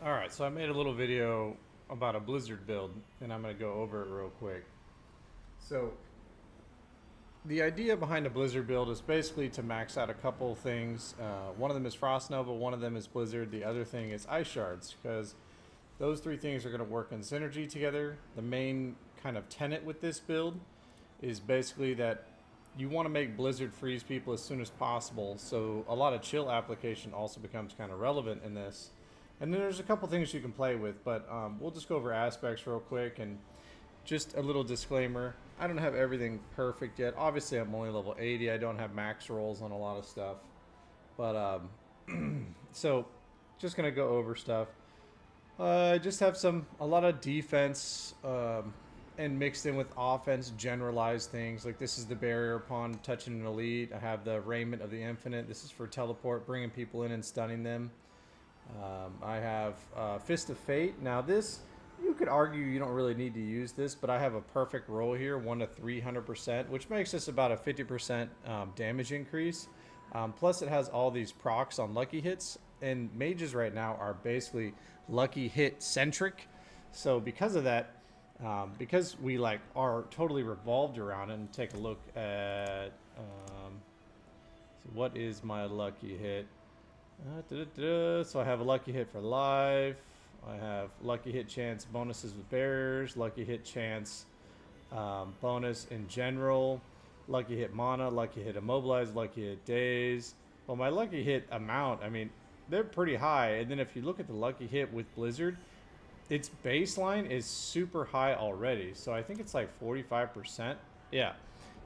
Alright, so I made a little video about a Blizzard build, and I'm going to go over it real quick. So, the idea behind a Blizzard build is basically to max out a couple things. One of them is Frost Nova, one of them is Blizzard, the other thing is Ice Shards, because those three things are going to work in synergy together. The main kind of tenet with this build is basically that you want to make Blizzard freeze people as soon as possible, so a lot of chill application also becomes kind of relevant in this. And then there's a couple things you can play with, but we'll just go over aspects real quick. And just a little disclaimer, I don't have everything perfect yet. Obviously, I'm only level 80. I don't have max rolls on a lot of stuff. But, so, just going to go over stuff. I just have a lot of defense and mixed in with offense, generalized things. Like this is the barrier upon touching an elite. I have the raiment of the infinite. This is for teleport, bringing people in and stunning them. I have Fist of Fate. Now this, you could argue you don't really need to use this, but I have a perfect roll here, 1 to 300%, which makes this about a 50% damage increase. Plus it has all these procs on lucky hits, and mages right now are basically lucky hit centric. So because of that, because we like are totally revolved around it, and take a look at so what is my lucky hit. So I have a lucky hit for life. I have lucky hit chance bonuses with barriers, lucky hit chance bonus in general, lucky hit mana, lucky hit immobilize, lucky hit days. Well, my lucky hit amount, I mean, they're pretty high. And then if you look at the lucky hit with Blizzard, its baseline is super high already. So I think it's like 45%. Yeah.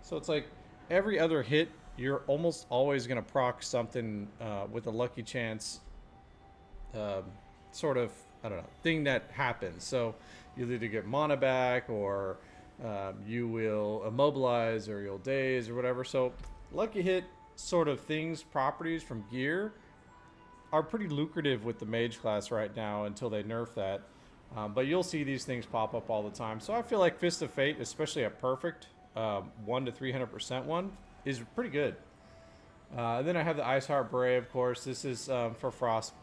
So it's like every other hit, you're almost always going to proc something with a lucky chance sort of, I don't know, thing that happens. So you'll either get mana back, or you will immobilize, or you'll daze, or whatever. So lucky hit sort of things, properties from gear are pretty lucrative with the mage class right now until they nerf that. But you'll see these things pop up all the time. So I feel like Fist of Fate, especially a perfect 1 to 300% one, is pretty good. Then I have the Ice Heart Beret, of course. This is for frost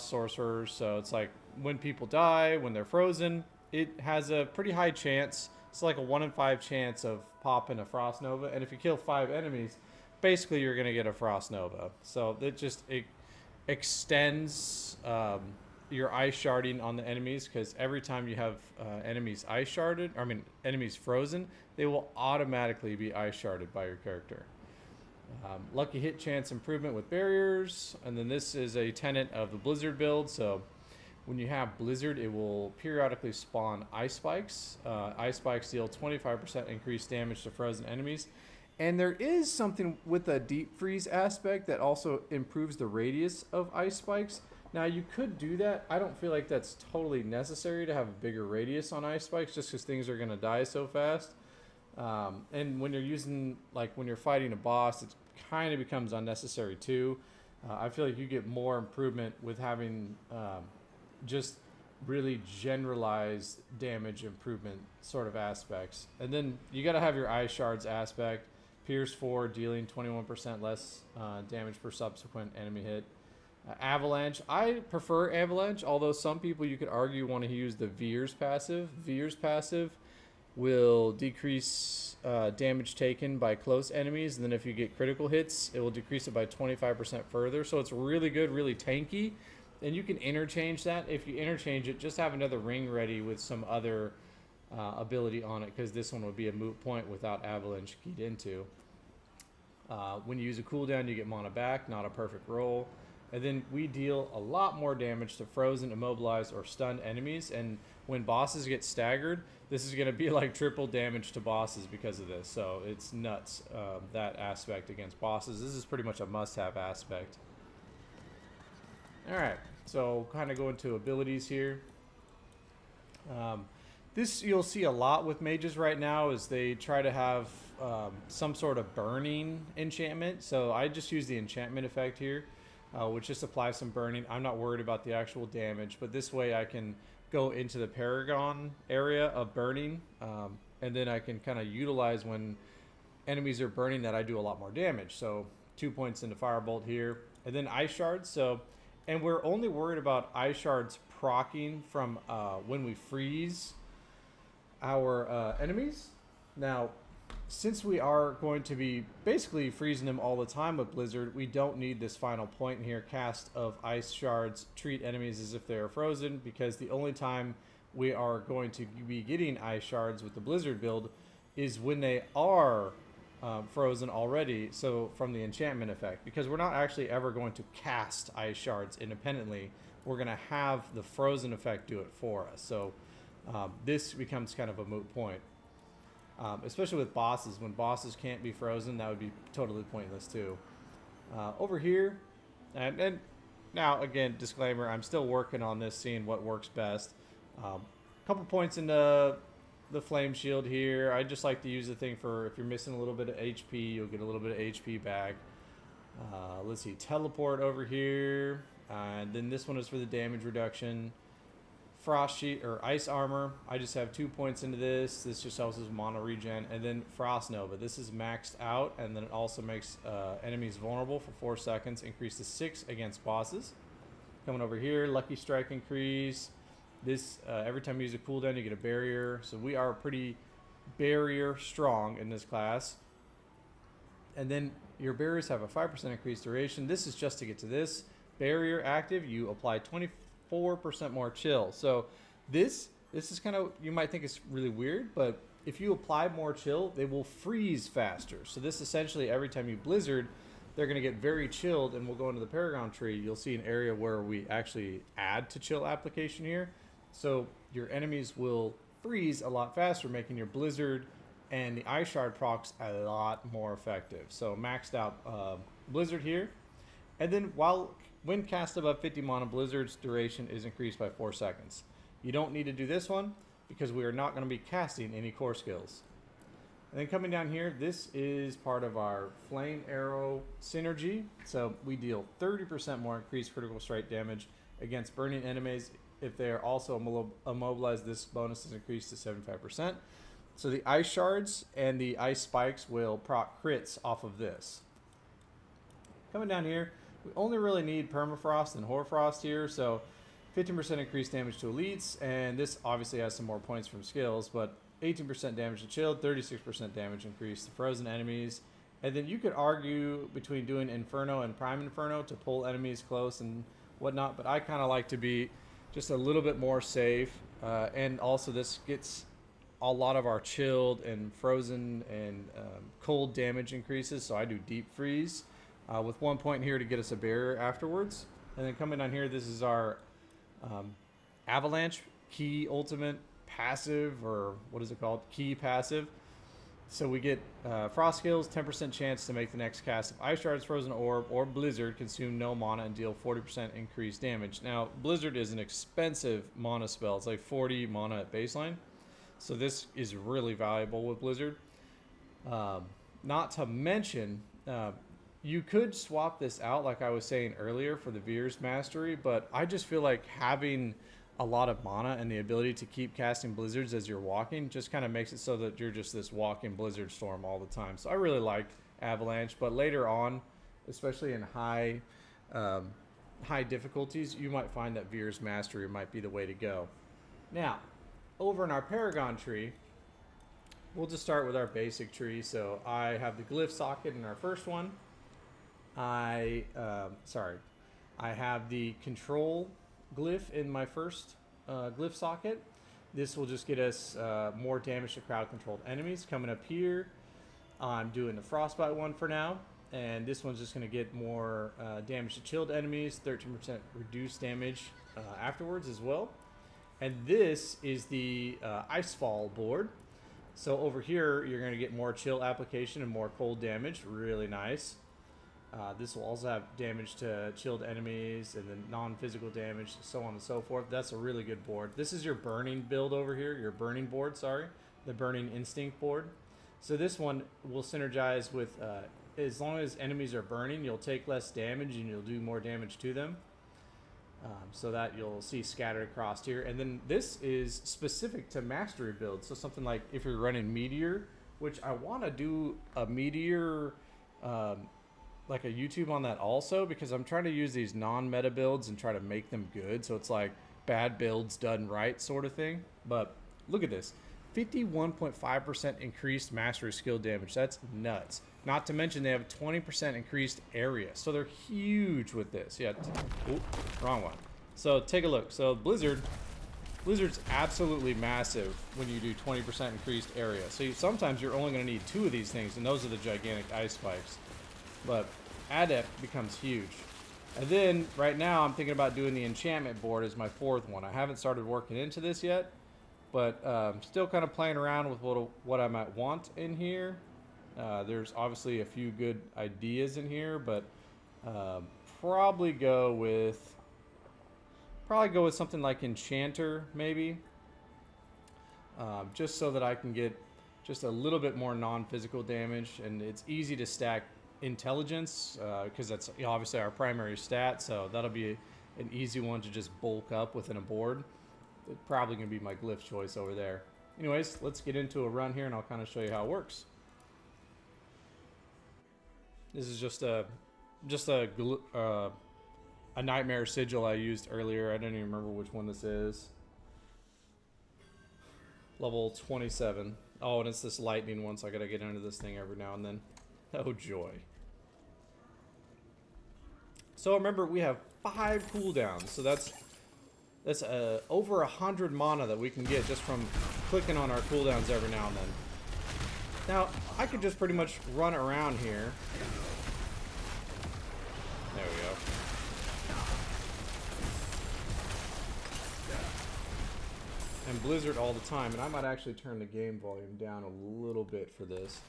sorcerers. So it's like when people die, when they're frozen, it has a pretty high chance. It's like a 1 in 5 chance of popping a Frost Nova. And if you kill 5 enemies, basically you're going to get a Frost Nova. So it extends your ice sharding on the enemies, because every time you have enemies ice sharded, enemies frozen, they will automatically be ice sharded by your character. Lucky hit chance improvement with barriers, and then this is a tenet of the Blizzard build. So when you have Blizzard, it will periodically spawn ice spikes. Ice spikes deal 25% increased damage to frozen enemies. And there is something with the deep freeze aspect that also improves the radius of ice spikes. Now you could do that. I don't feel like that's totally necessary to have a bigger radius on ice spikes, just because things are going to die so fast. And when you're using, like when you're fighting a boss, it kind of becomes unnecessary too. I feel like you get more improvement with having just really generalized damage improvement sort of aspects. And then you got to have your ice shards aspect. Pierce 4, dealing 21% less damage per subsequent enemy hit. Avalanche. I prefer Avalanche, although some people, you could argue, want to use the Veer's passive. Veer's passive will decrease damage taken by close enemies, and then if you get critical hits, it will decrease it by 25% further. So it's really good, really tanky, and you can interchange that. If you interchange it, just have another ring ready with some other ability on it, because this one would be a moot point without Avalanche keyed into. When you use a cooldown, you get mana back, not a perfect roll. And then we deal a lot more damage to frozen, immobilized, or stunned enemies. And when bosses get staggered, this is going to be like triple damage to bosses because of this. So it's nuts, that aspect against bosses. This is pretty much a must-have aspect. Alright, so kind of go into abilities here. This you'll see a lot with mages right now, is they try to have some sort of burning enchantment. So I just use the enchantment effect here, which just applies some burning. I'm not worried about the actual damage, but this way I can go into the Paragon area of burning, and then I can kind of utilize when enemies are burning that I do a lot more damage. So 2 points into Firebolt here, and then Ice Shards. So And we're only worried about ice shards proccing from when we freeze our enemies. Now, since we are going to be basically freezing them all the time with Blizzard, we don't need this final point in here, cast of ice shards, treat enemies as if they are frozen, because the only time we are going to be getting ice shards with the Blizzard build is when they are frozen already, so from the enchantment effect, because we're not actually ever going to cast ice shards independently. We're going to have the frozen effect do it for us. So this becomes kind of a moot point. Especially with bosses. When bosses can't be frozen, that would be totally pointless too. Over here, and now again, disclaimer, I'm still working on this, seeing what works best. Couple points in the flame shield here. I just like to use the thing for if you're missing a little bit of HP, you'll get a little bit of HP back. Let's see, teleport over here. And then this one is for the damage reduction. Frost sheet or ice armor. I just have 2 points into this. This just helps with mono regen. And then frost nova. This is maxed out, and then it also makes enemies vulnerable for 4 seconds. Increase to 6 against bosses. Coming over here, lucky strike increase. This every time you use a cooldown, you get a barrier. So we are pretty barrier strong in this class. And then your barriers have a 5% increased duration. This is just to get to this barrier active. You apply 24% more chill. So this is kind of, you might think it's really weird, but if you apply more chill, they will freeze faster. So this essentially, every time you blizzard, they're going to get very chilled, and we'll go into the Paragon tree. You'll see an area where we actually add to chill application here. So your enemies will freeze a lot faster, making your blizzard and the ice shard procs a lot more effective. So maxed out blizzard here. And then when cast above 50 mana, blizzard's duration is increased by 4 seconds. You don't need to do this one because we are not going to be casting any core skills. And then coming down here, this is part of our flame arrow synergy. So we deal 30% more increased critical strike damage against burning enemies. If they are also immobilized, this bonus is increased to 75%. So the ice shards and the ice spikes will proc crits off of this. Coming down here, we only really need permafrost and hoarfrost here. So 15% increased damage to elites, and this obviously has some more points from skills, but 18% damage to chilled, 36% damage increase to frozen enemies. And then you could argue between doing Inferno and Prime Inferno to pull enemies close and whatnot, but I kind of like to be just a little bit more safe. And also this gets a lot of our chilled and frozen and cold damage increases, so I do deep freeze with 1 point here to get us a barrier afterwards. And then coming down here, this is our avalanche key ultimate passive, or what is it called? Key passive. So we get frost skills, 10% chance to make the next cast of ice shards, frozen orb, or blizzard, consume no mana and deal 40% increased damage. Now blizzard is an expensive mana spell. It's like 40 mana at baseline, so this is really valuable with blizzard. Not to mention, you could swap this out, like I was saying earlier, for the Veer's Mastery, but I just feel like having a lot of mana and the ability to keep casting blizzards as you're walking just kind of makes it so that you're just this walking blizzard storm all the time. So I really like Avalanche, but later on, especially in high difficulties, you might find that Veer's Mastery might be the way to go. Now, over in our Paragon tree, we'll just start with our basic tree. So I have the glyph socket in our first one. I have the control glyph in my first glyph socket. This will just get us more damage to crowd controlled enemies. Coming up here, I'm doing the frostbite one for now, and this one's just going to get more damage to chilled enemies, 13% reduced damage afterwards as well. And this is the icefall board. So over here, you're going to get more chill application and more cold damage. Really nice. This will also have damage to chilled enemies and then non-physical damage, so on and so forth. That's a really good board. This is your burning build over here, your burning board, sorry. The burning instinct board. So this one will synergize with, as long as enemies are burning, you'll take less damage and you'll do more damage to them. So that you'll see scattered across here. And then this is specific to mastery builds. So something like if you're running Meteor, which I want to do a Meteor like a YouTube on that also, because I'm trying to use these non-meta builds and try to make them good. So it's like bad builds done right sort of thing. But look at this. 51.5% increased mastery skill damage. That's nuts. Not to mention they have 20% increased area. So they're huge with this. Yeah. Ooh, wrong one. So take a look. So Blizzard's absolutely massive when you do 20% increased area. So sometimes you're only going to need 2 of these things, and those are the gigantic ice spikes. But Adept becomes huge. And then right now I'm thinking about doing the enchantment board as my 4th one. I haven't started working into this yet, but still kind of playing around with what I might want in here. There's obviously a few good ideas in here, but probably go with something like Enchanter, maybe. Just so that I can get just a little bit more non-physical damage, and it's easy to stack intelligence because that's obviously our primary stat, so that'll be an easy one to just bulk up within a board. It's probably going to be my glyph choice over there. Anyways, let's get into a run here and I'll kind of show you how it works. This is just a nightmare sigil I used earlier. I don't even remember which one this is. Level 27. Oh, and it's this lightning one, so I gotta get into this thing every now and then. Oh joy. So remember, we have 5 cooldowns, so that's over 100 mana that we can get just from clicking on our cooldowns every now and then. Now, I could just pretty much run around here. There we go. And Blizzard all the time, and I might actually turn the game volume down a little bit for this.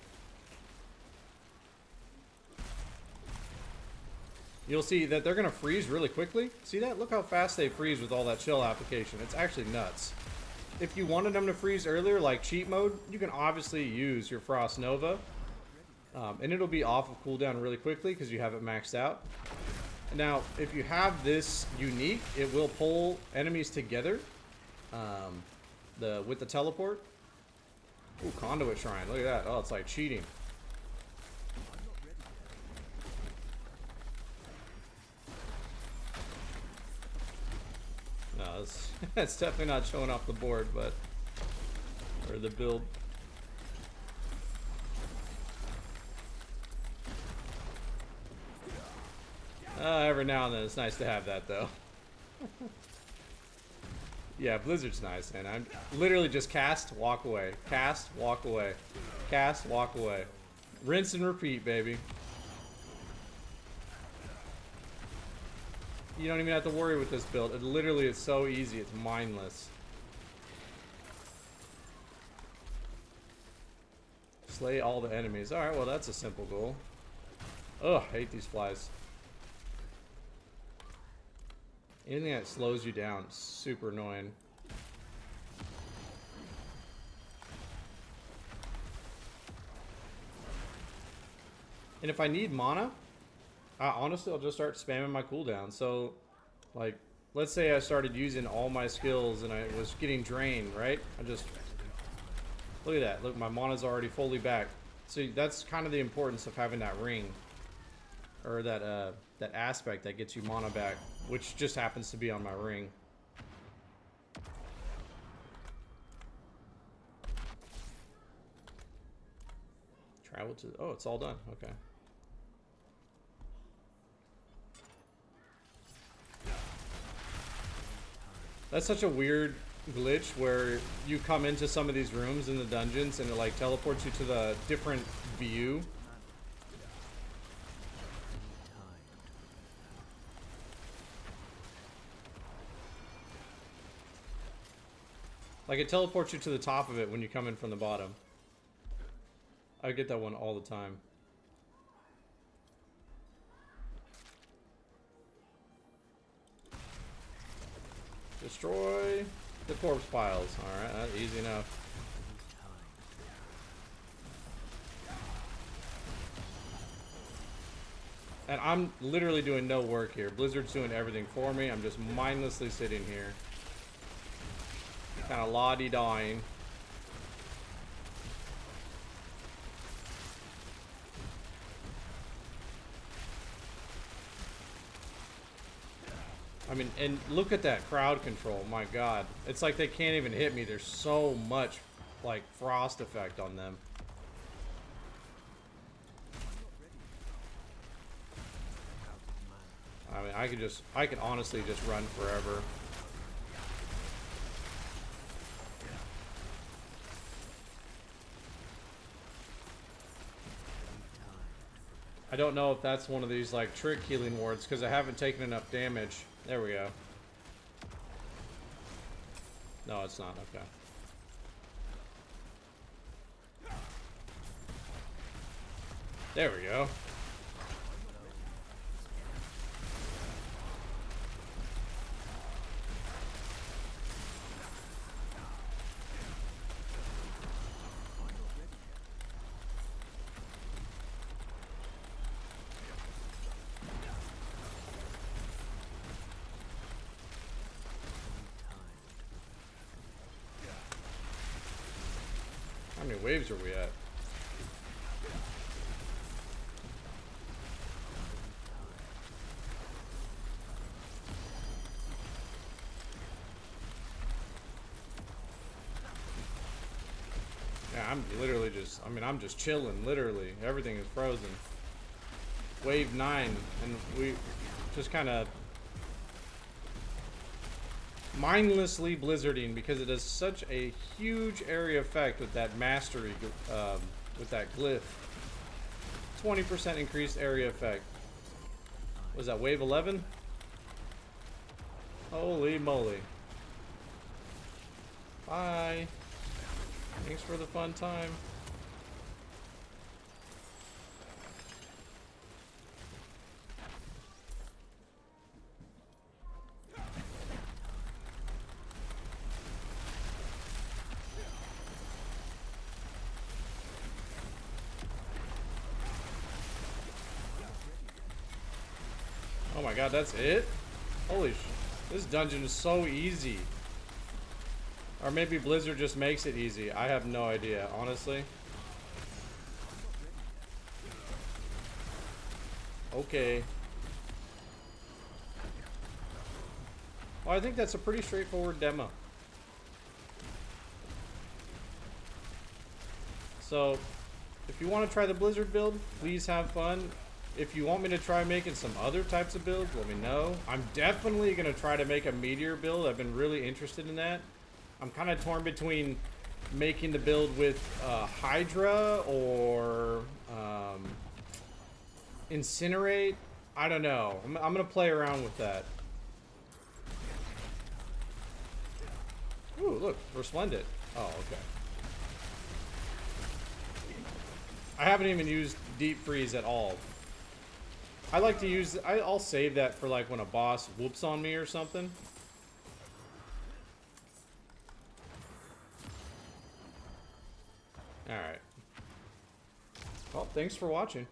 You'll see that they're going to freeze really quickly. See that? Look how fast they freeze with all that chill application. It's actually nuts. If you wanted them to freeze earlier, like cheat mode, you can obviously use your Frost Nova. And it'll be off of cooldown really quickly because you have it maxed out. Now, if you have this unique, it will pull enemies together with the teleport. Ooh, Conduit Shrine. Look at that. Oh, it's like cheating. No, it's definitely not showing off the board, but... or the build. Every now and then it's nice to have that, though. Yeah, Blizzard's nice, man. I'm literally just cast, walk away. Cast, walk away. Cast, walk away. Rinse and repeat, baby. You don't even have to worry with this build. It literally is so easy. It's mindless. Slay all the enemies. Alright, well, that's a simple goal. Ugh, I hate these flies. Anything that slows you down, super annoying. And if I need mana, honestly, I'll just start spamming my cooldown. So, like, let's say I started using all my skills and I was getting drained, right? I just... look at that. Look, my mana's already fully back. So that's kind of the importance of having that ring. Or that, that aspect that gets you mana back. Which just happens to be on my ring. Travel to... oh, it's all done. Okay. That's such a weird glitch where you come into some of these rooms in the dungeons and it like teleports you to the different view. Like it teleports you to the top of it when you come in from the bottom. I get that one all the time. Destroy the corpse piles. Alright, that's easy enough. And I'm literally doing no work here. Blizzard's doing everything for me. I'm just mindlessly sitting here. Kind of la-di-dawing. I mean, and look at that crowd control. My God. It's like they can't even hit me. There's so much, like, frost effect on them. I mean, I could honestly just run forever. I don't know if that's one of these, like, trick healing wards, because I haven't taken enough damage. There we go. No, it's not. Okay. There we go. How many waves are we at? Yeah, I'm literally just, I mean, I'm just chilling, literally. Everything is frozen. Wave 9, and we just kind of mindlessly blizzarding because it does such a huge area effect with that mastery, with that glyph. 20% increased area effect. Was that wave 11? Holy moly. Bye. Thanks for the fun time. Oh my god, that's it? Holy sh... This dungeon is so easy. Or maybe Blizzard just makes it easy. I have no idea, honestly. Okay. Well, I think that's a pretty straightforward demo. So, if you want to try the Blizzard build, please have fun. If you want me to try making some other types of builds, let me know. I'm definitely going to try to make a meteor build. I've been really interested in that. I'm kind of torn between making the build with Hydra or Incinerate. I don't know. I'm going to play around with that. Ooh, look, Resplendent. Oh, okay. I haven't even used Deep Freeze at all. I like to use... I'll save that for like when a boss whoops on me or something. Alright. Well, thanks for watching.